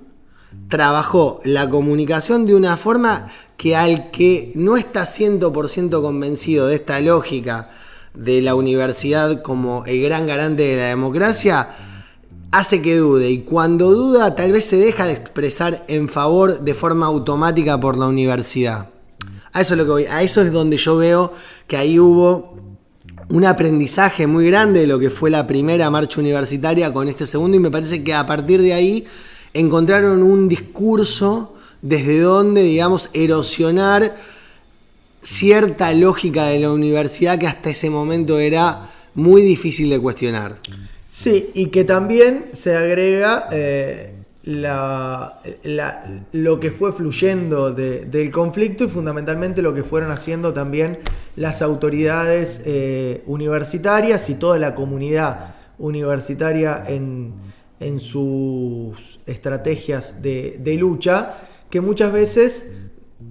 trabajó la comunicación de una forma que al que no está 100% convencido de esta lógica de la universidad como el gran garante de la democracia, hace que dude, y cuando duda tal vez se deja de expresar en favor de forma automática por la universidad. A eso es lo que voy, a eso es donde yo veo que ahí hubo un aprendizaje muy grande de lo que fue la primera marcha universitaria con este segundo, y me parece que a partir de ahí encontraron un discurso desde donde, digamos, erosionar cierta lógica de la universidad que hasta ese momento era muy difícil de cuestionar. Sí, y que también se agrega lo que fue fluyendo del conflicto, y fundamentalmente lo que fueron haciendo también las autoridades universitarias y toda la comunidad universitaria en sus estrategias de lucha, que muchas veces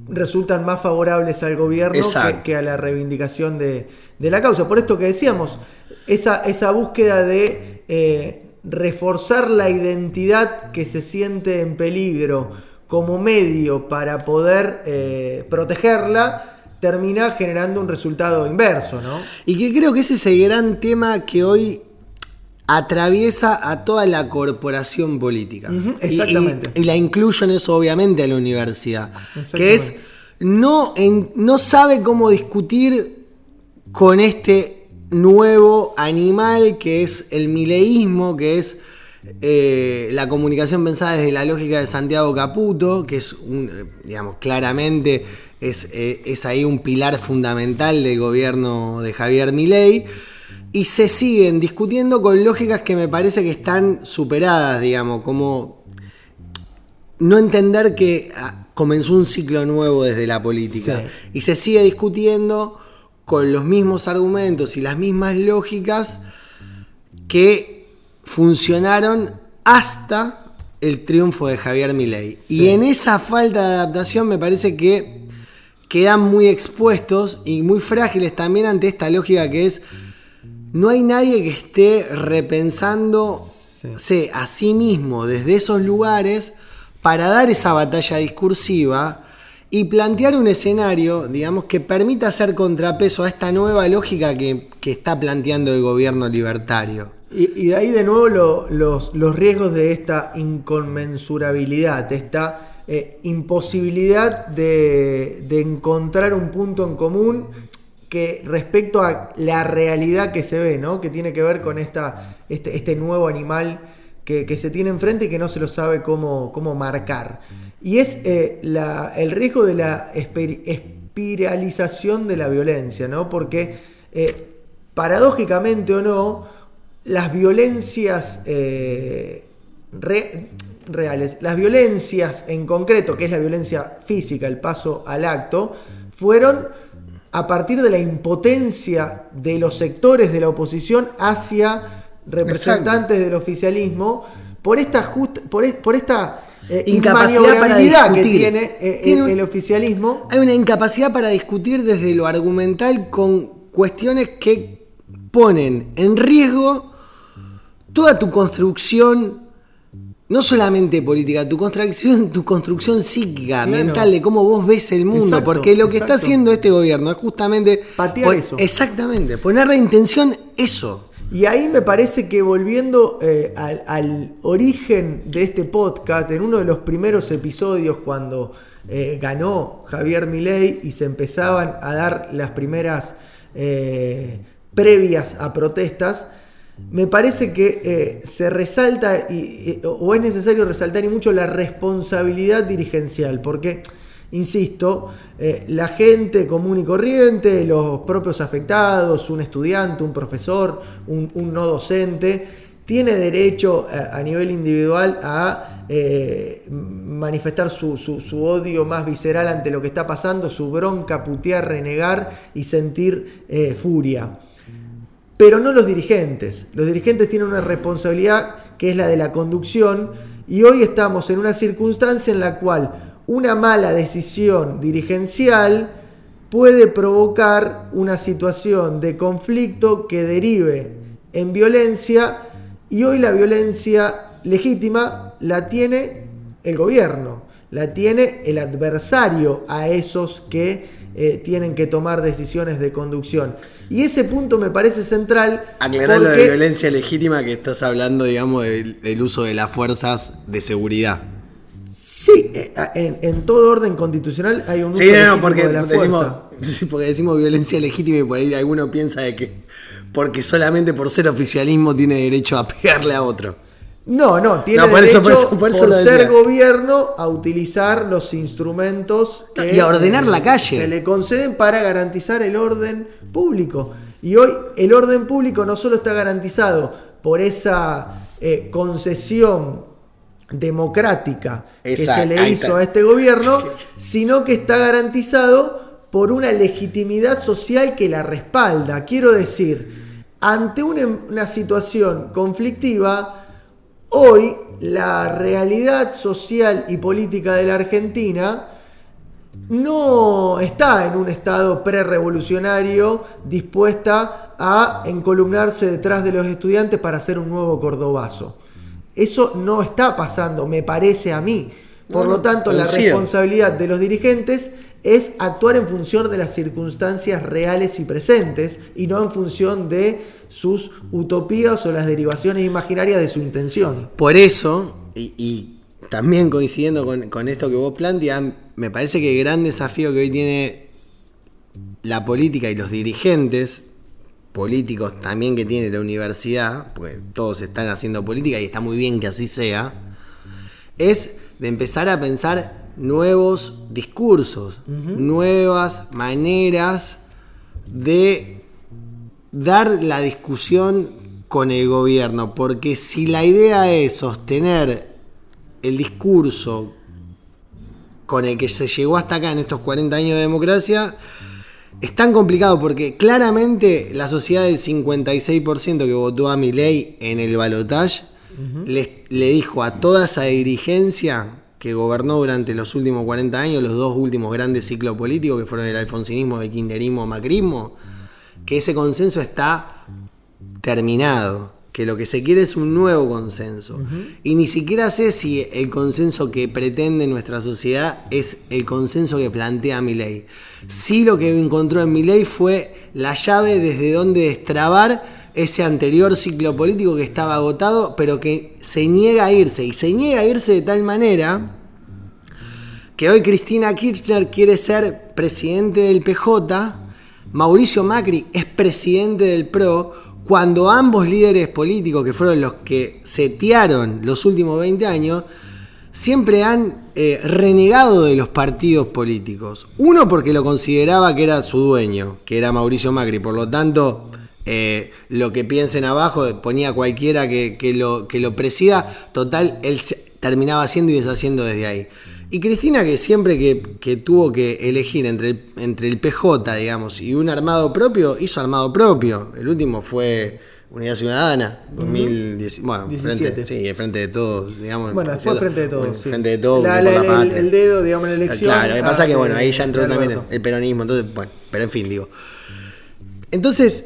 resultan más favorables al gobierno que a la reivindicación de la causa. Por esto que decíamos, esa búsqueda de reforzar la identidad que se siente en peligro como medio para poder protegerla, termina generando un resultado inverso, ¿no? Y que creo que ese es el gran tema que hoy atraviesa a toda la corporación política. Exactamente. Y la incluyo en eso, obviamente, a la universidad. Que es, no sabe cómo discutir con este nuevo animal que es el mileísmo, que es la comunicación pensada desde la lógica de Santiago Caputo, que es, digamos, claramente es ahí un pilar fundamental del gobierno de Javier Milei, y se siguen discutiendo con lógicas que me parece que están superadas, digamos, como no entender que comenzó un ciclo nuevo desde la política, sí, y se sigue discutiendo con los mismos argumentos y las mismas lógicas que funcionaron hasta el triunfo de Javier Milei. Sí. Y en esa falta de adaptación me parece que quedan muy expuestos y muy frágiles también ante esta lógica que es: no hay nadie que esté repensándose a sí mismo desde esos lugares para dar esa batalla discursiva y plantear un escenario, digamos, que permita hacer contrapeso a esta nueva lógica que está planteando el gobierno libertario. Y de ahí de nuevo los riesgos de esta inconmensurabilidad, de esta imposibilidad de encontrar un punto en común que respecto a la realidad que se ve, ¿no? Que tiene que ver con este nuevo animal que se tiene enfrente y que no se lo sabe cómo marcar. Y es el riesgo de la espiralización de la violencia, ¿no? Porque paradójicamente o no, las violencias reales, las violencias en concreto, que es la violencia física, el paso al acto, fueron a partir de la impotencia de los sectores de la oposición hacia representantes del oficialismo por esta incapacidad para discutir que tiene el oficialismo. Hay una incapacidad para discutir desde lo argumental con cuestiones que ponen en riesgo toda tu construcción, no solamente política, tu construcción psíquica, claro, mental, de cómo vos ves el mundo. Exacto, porque lo que está haciendo este gobierno es justamente patear eso. Exactamente, poner de intención eso. Y ahí me parece que volviendo al origen de este podcast, en uno de los primeros episodios cuando ganó Javier Milei y se empezaban a dar las primeras previas a protestas, me parece que se resalta o es necesario resaltar y mucho la responsabilidad dirigencial, porque, insisto, la gente común y corriente, los propios afectados, un estudiante, un profesor, un no docente, tiene derecho a nivel individual a manifestar su odio más visceral ante lo que está pasando, su bronca, putear, renegar y sentir furia. Pero no los dirigentes. Los dirigentes tienen una responsabilidad que es la de la conducción, y hoy estamos en una circunstancia en la cual una mala decisión dirigencial puede provocar una situación de conflicto que derive en violencia, y hoy la violencia legítima la tiene el gobierno, la tiene el adversario a esos que tienen que tomar decisiones de conducción. Y ese punto me parece central. Aclarar lo de violencia legítima, que estás hablando, digamos, del uso de las fuerzas de seguridad. Sí, en todo orden constitucional hay un uso legítimo de la fuerza. Porque decimos violencia legítima y por ahí alguno piensa de que porque solamente por ser oficialismo tiene derecho a pegarle a otro. No, tiene derecho por ser gobierno a utilizar los instrumentos que y a ordenar la calle. Se le conceden para garantizar el orden público. Y hoy el orden público no solo está garantizado por esa concesión democrática que se le hizo a este gobierno, sino que está garantizado por una legitimidad social que la respalda. Quiero decir, ante una situación conflictiva, hoy la realidad social y política de la Argentina no está en un estado prerevolucionario dispuesta a encolumnarse detrás de los estudiantes para hacer un nuevo Cordobazo. Eso no está pasando, me parece a mí. Por lo tanto, la responsabilidad de los dirigentes es actuar en función de las circunstancias reales y presentes y no en función de sus utopías o las derivaciones imaginarias de su intención. Por eso, y también coincidiendo con esto que vos planteás, me parece que el gran desafío que hoy tiene la política y los dirigentes políticos también que tiene la universidad, porque todos están haciendo política y está muy bien que así sea, es de empezar a pensar nuevos discursos, nuevas maneras de dar la discusión con el gobierno, porque si la idea es sostener el discurso con el que se llegó hasta acá en estos 40 años de democracia, es tan complicado porque claramente la sociedad del 56% que votó a Milei en el balotaje le dijo a toda esa dirigencia que gobernó durante los últimos 40 años, los dos últimos grandes ciclos políticos que fueron el alfonsinismo, el kirchnerismo, macrismo, que ese consenso está terminado, que lo que se quiere es un nuevo consenso. Y ni siquiera sé si el consenso que pretende nuestra sociedad es el consenso que plantea Milei. Sí, lo que encontró en Milei fue la llave desde donde destrabar ese anterior ciclo político que estaba agotado, pero que se niega a irse. Y se niega a irse de tal manera que hoy Cristina Kirchner quiere ser presidente del PJ, Mauricio Macri es presidente del PRO, cuando ambos líderes políticos, que fueron los que setearon los últimos 20 años, siempre han renegado de los partidos políticos. Uno porque lo consideraba que era su dueño, que era Mauricio Macri, por lo tanto lo que piensen abajo ponía cualquiera que lo presida, total, él terminaba haciendo y deshaciendo desde ahí. Y Cristina, que siempre que tuvo que elegir entre el PJ, digamos, y un armado propio, hizo armado propio. El último fue Unidad Ciudadana, 2010, bueno, 17. Frente de Todos, digamos. Bueno, después Frente de Todos. Bueno, sí. Frente de Todos, el dedo, digamos, en la elección. Claro, lo que pasa es que, bueno, ahí ya entró también el peronismo, entonces, bueno, pero en fin, digo. Entonces,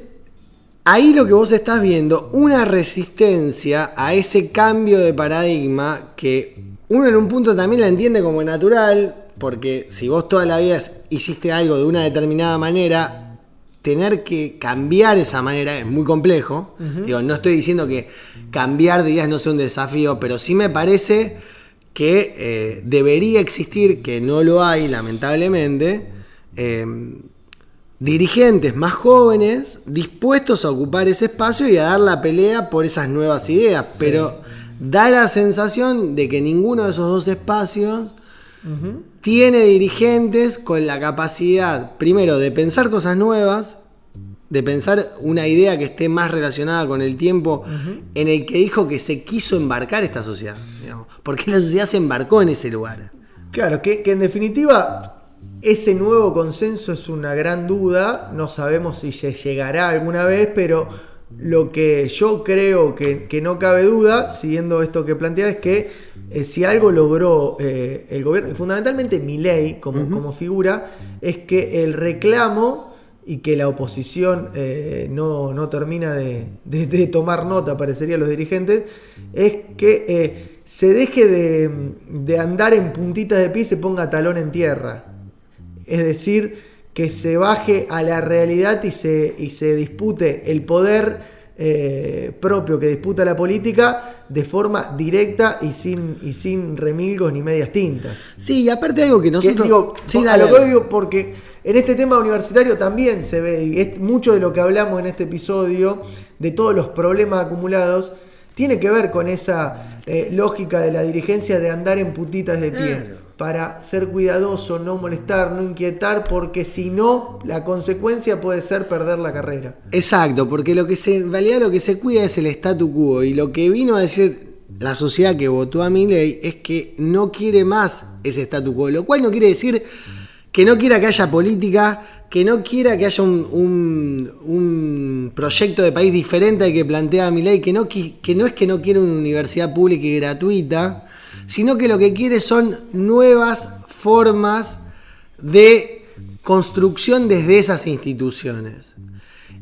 ahí lo que vos estás viendo, una resistencia a ese cambio de paradigma que uno en un punto también la entiende como natural, porque si vos toda la vida hiciste algo de una determinada manera, tener que cambiar esa manera es muy complejo. Digo, no estoy diciendo que cambiar de ideas no sea un desafío, pero sí me parece que debería existir, que no lo hay lamentablemente, dirigentes más jóvenes dispuestos a ocupar ese espacio y a dar la pelea por esas nuevas ideas, sí. Pero da la sensación de que ninguno de esos dos espacios tiene dirigentes con la capacidad, primero, de pensar cosas nuevas, de pensar una idea que esté más relacionada con el tiempo en el que dijo que se quiso embarcar esta sociedad, digamos, porque la sociedad se embarcó en ese lugar. Claro, que en definitiva ese nuevo consenso es una gran duda, no sabemos si se llegará alguna vez, pero lo que yo creo que no cabe duda, siguiendo esto que plantea, es que si algo logró el gobierno, y fundamentalmente Milei como figura, es que el reclamo y que la oposición no termina de tomar nota, parecería, los dirigentes, es que se deje de andar en puntitas de pie y se ponga talón en tierra. Es decir, que se baje a la realidad y se dispute el poder propio que disputa la política de forma directa y sin remilgos ni medias tintas. Sí, y aparte algo que nosotros... Digo, lo que digo, porque en este tema universitario también se ve, y es mucho de lo que hablamos en este episodio, de todos los problemas acumulados, tiene que ver con esa lógica de la dirigencia de andar en puntitas de pie. Para ser cuidadoso, no molestar, no inquietar, porque si no, la consecuencia puede ser perder la carrera. Exacto, porque en realidad lo que se cuida es el statu quo, y lo que vino a decir la sociedad que votó a Milei es que no quiere más ese statu quo, lo cual no quiere decir que no quiera que haya política, que no quiera que haya un proyecto de país diferente al que plantea Milei, que no es que no quiere una universidad pública y gratuita, sino que lo que quiere son nuevas formas de construcción desde esas instituciones.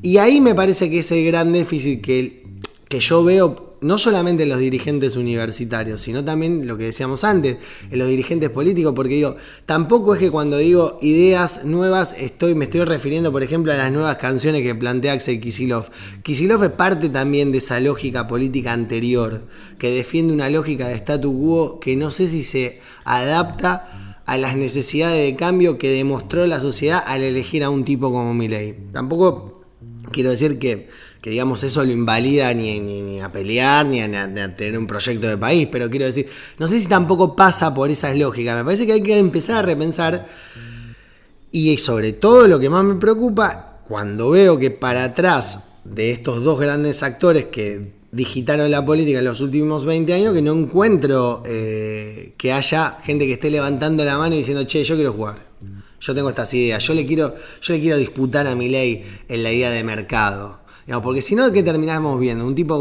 Y ahí me parece que es el gran déficit que yo veo no solamente en los dirigentes universitarios, sino también lo que decíamos antes, en los dirigentes políticos, porque digo, tampoco es que cuando digo ideas nuevas me estoy refiriendo, por ejemplo, a las nuevas canciones que plantea Axel Kicillof. Kicillof es parte también de esa lógica política anterior, que defiende una lógica de statu quo que no sé si se adapta a las necesidades de cambio que demostró la sociedad al elegir a un tipo como Milei. Tampoco quiero decir que digamos eso lo invalida ni a pelear, ni a tener un proyecto de país, pero quiero decir, no sé si tampoco pasa por esas lógicas. Me parece que hay que empezar a repensar, y sobre todo lo que más me preocupa, cuando veo que para atrás de estos dos grandes actores que digitaron la política en los últimos 20 años, que no encuentro que haya gente que esté levantando la mano y diciendo, che, yo quiero jugar, yo tengo estas ideas, yo le quiero disputar a Milei en la idea de mercado. Digamos, porque si no, ¿qué terminamos viendo? Un tipo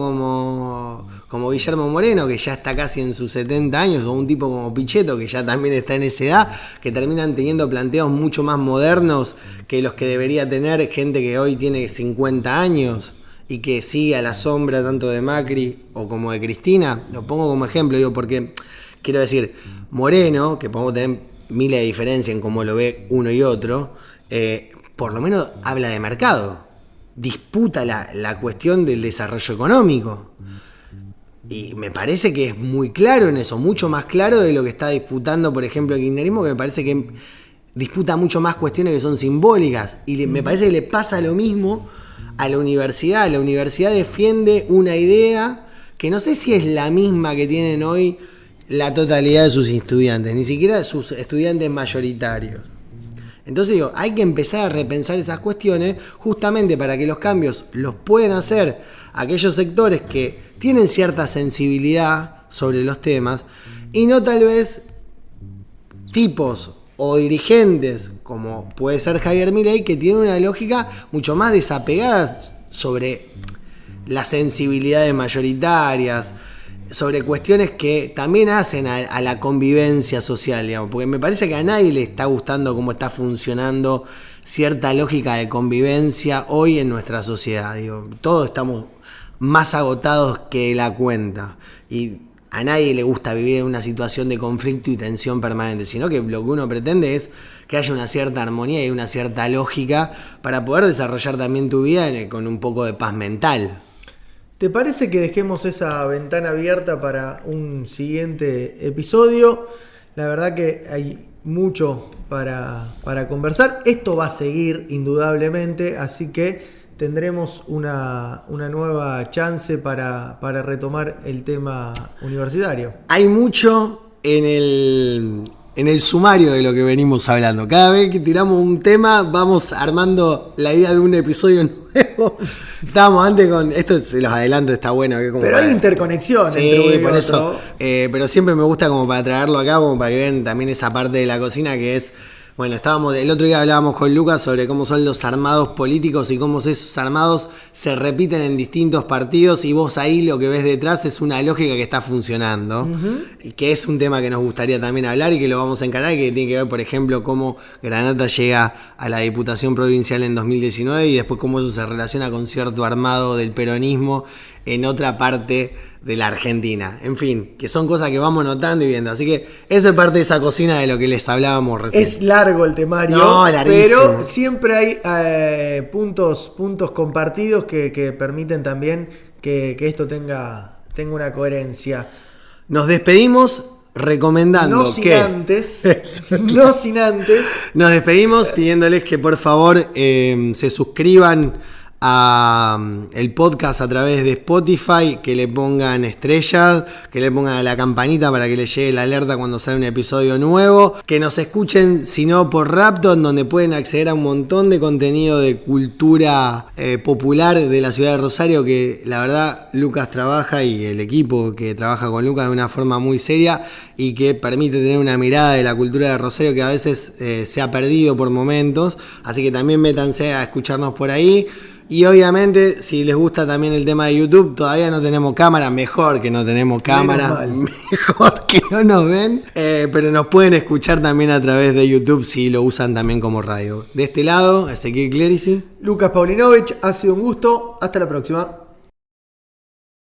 como Guillermo Moreno, que ya está casi en sus 70 años, o un tipo como Pichetto, que ya también está en esa edad, que terminan teniendo planteos mucho más modernos que los que debería tener gente que hoy tiene 50 años y que sigue a la sombra tanto de Macri o como de Cristina. Lo pongo como ejemplo, digo, porque quiero decir, Moreno, que podemos tener miles de diferencias en cómo lo ve uno y otro, por lo menos habla de mercado, disputa la cuestión del desarrollo económico. Y me parece que es muy claro en eso, mucho más claro de lo que está disputando, por ejemplo, el kirchnerismo, que me parece que disputa mucho más cuestiones que son simbólicas. Y me parece que le pasa lo mismo a la universidad. La universidad defiende una idea que no sé si es la misma que tienen hoy la totalidad de sus estudiantes, ni siquiera sus estudiantes mayoritarios. Entonces digo, hay que empezar a repensar esas cuestiones justamente para que los cambios los puedan hacer aquellos sectores que tienen cierta sensibilidad sobre los temas y no tal vez tipos o dirigentes como puede ser Javier Milei, que tiene una lógica mucho más desapegada sobre las sensibilidades mayoritarias, sobre cuestiones que también hacen a la convivencia social, digamos, porque me parece que a nadie le está gustando cómo está funcionando cierta lógica de convivencia hoy en nuestra sociedad. Digo, todos estamos más agotados que la cuenta y a nadie le gusta vivir en una situación de conflicto y tensión permanente, sino que lo que uno pretende es que haya una cierta armonía y una cierta lógica para poder desarrollar también tu vida con un poco de paz mental. ¿Te parece que dejemos esa ventana abierta para un siguiente episodio? La verdad que hay mucho para conversar. Esto va a seguir indudablemente, así que tendremos una nueva chance para retomar el tema universitario. Hay mucho en el sumario de lo que venimos hablando. Cada vez que tiramos un tema, vamos armando la idea de un episodio nuevo. Estábamos antes con... Esto se los adelanto, está bueno. Que como pero hay interconexión entre uno y por otro. Eso. Pero siempre me gusta como para traerlo acá, como para que vean también esa parte de la cocina que es... Bueno, el otro día hablábamos con Lucas sobre cómo son los armados políticos y cómo esos armados se repiten en distintos partidos y vos ahí lo que ves detrás es una lógica que está funcionando, y que es un tema que nos gustaría también hablar y que lo vamos a encarar, y que tiene que ver, por ejemplo, cómo Granata llega a la Diputación Provincial en 2019 y después cómo eso se relaciona con cierto armado del peronismo en otra parte de la Argentina. En fin, que son cosas que vamos notando y viendo. Así que esa es parte de esa cocina de lo que les hablábamos recién. Es largo el temario, pero siempre hay puntos compartidos que permiten también que esto tenga una coherencia. Nos despedimos recomendando no sin antes. Nos despedimos pidiéndoles que por favor se suscriban a el podcast a través de Spotify, que le pongan estrellas, que le pongan a la campanita para que les llegue la alerta cuando sale un episodio nuevo, que nos escuchen si no por Rapton, donde pueden acceder a un montón de contenido de cultura popular de la ciudad de Rosario, que la verdad Lucas trabaja y el equipo que trabaja con Lucas de una forma muy seria y que permite tener una mirada de la cultura de Rosario que a veces se ha perdido por momentos, así que también métanse a escucharnos por ahí. Y obviamente, si les gusta también el tema de YouTube, todavía no tenemos cámara, mejor que no tenemos cámara, mejor que no nos ven, pero nos pueden escuchar también a través de YouTube si lo usan también como radio. De este lado, Ezequiel Clerici, Lucas Paulinovich, ha sido un gusto, hasta la próxima.